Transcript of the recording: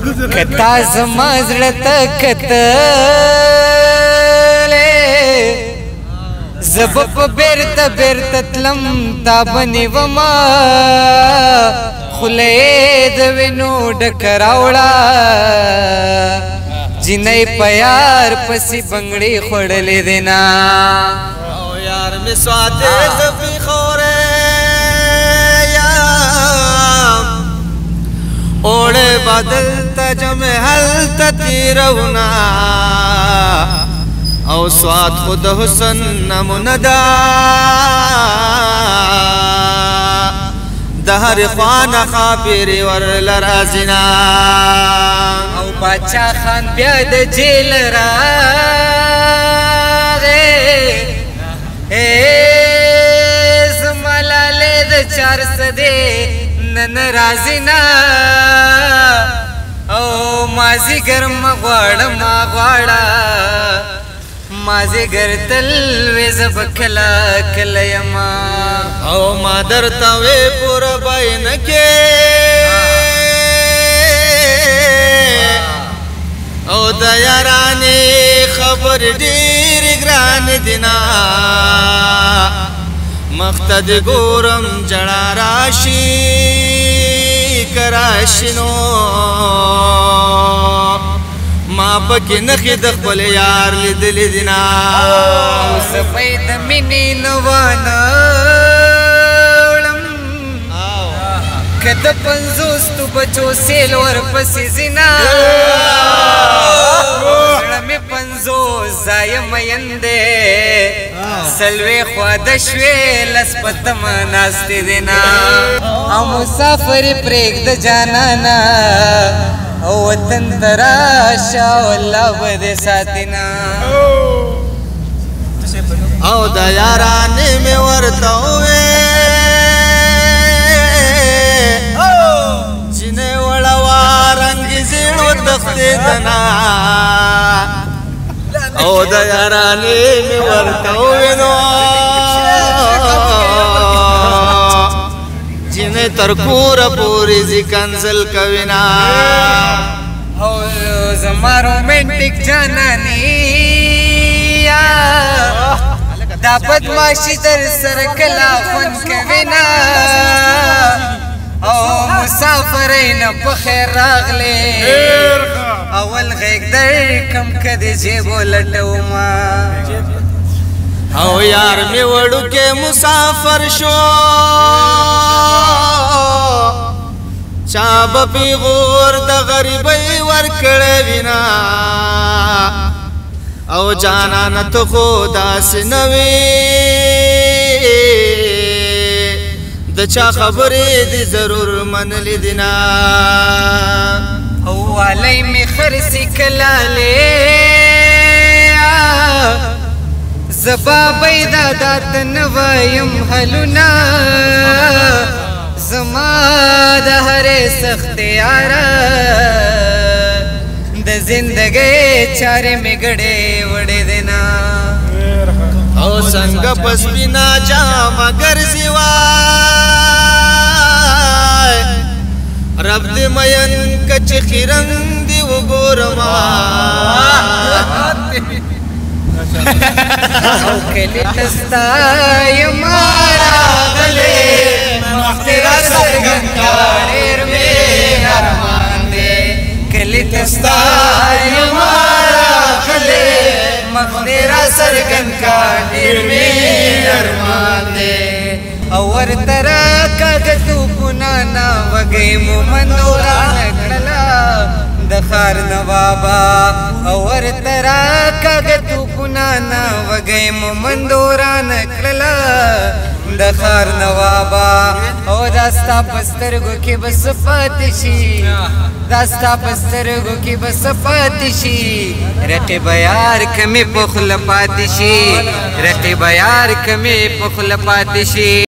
कता زما زړه ته کتلې زب په بیرته بیرته تلم تا بنیوما خولې د وینو ډکه راوړه جنۍ په یار پسې بنګړې خوړلې دی نه او یار مې سواتې زفې خورې اوڑے بادل تجم حل تیرونا او سواد خود حسن نموندا دهر خوان خابری ورلرازنا او باچا خان بیا د جیل راغې زملاله د 400 نن رازینا او مازی گرم غواړه ما غواړه مازی گر تل وز بکلا کلا یما او ما درته وې پور بین کې او د یارانې خبر ډېر ګران دینا مقتد ګورم جړا راشي کراشنو ما پکې نخې د خپل یار لیدلې دینا صفای د مینې نوانړم کده 50 بچو سیل ورپسې زینا زړه مې 50 ځای مینده سلوی خوا د شوې لس پتم ناستې دینا او مسافر پرېږ د جانانا او وطن تراشه والله به دې ساتینا او د یارانې مې ورته ووې چینې وړوا رنګ زیړو تښتېدنا او د یارانې مې ورته ووې نو جنې تر کوره پورې ځي کنسل کوینا او زما رومانټیک جاناني دا بدماشي در سره کله خوند کوي نه او مسافرین په خیر راغلې اول غیږ درکم کدې جیب ولټوما او یار مې وړوکې مسافر شو چا به پیغور د غریبۍ ورکړی وینا او جانانه ته خو داسې نه وې د چا خبرې دې ضرور منلې دي نه او والی مې خرڅې کلالې زبا بیدا دات نوایم حلونا زما د هرې سخت یارا د زندګۍ چارې مې ګډې وړې دینا او څنګه پس بنا جامه ګرځي وای رب دې مین کچ خیرن دی وګورما او کلی تستا یمارا غلې مخترا سرګن کاریر مې ارمان دې کلی تستا یمارا غلې مخترا سرګن کاریر مې ارمان دې او ورترا کاغتو پنانا وګې مومنورا نکړلا د خار نوابا او ورترا کاغتو پنانا وګې مومندورا نکړلا د خار نوابا او داستا پسترګو کې بس پاتشي داستا پسترګو کې بس پاتشي رقیب یار کمه په خل پاتشي رقیب یار کمه په خل پاتشي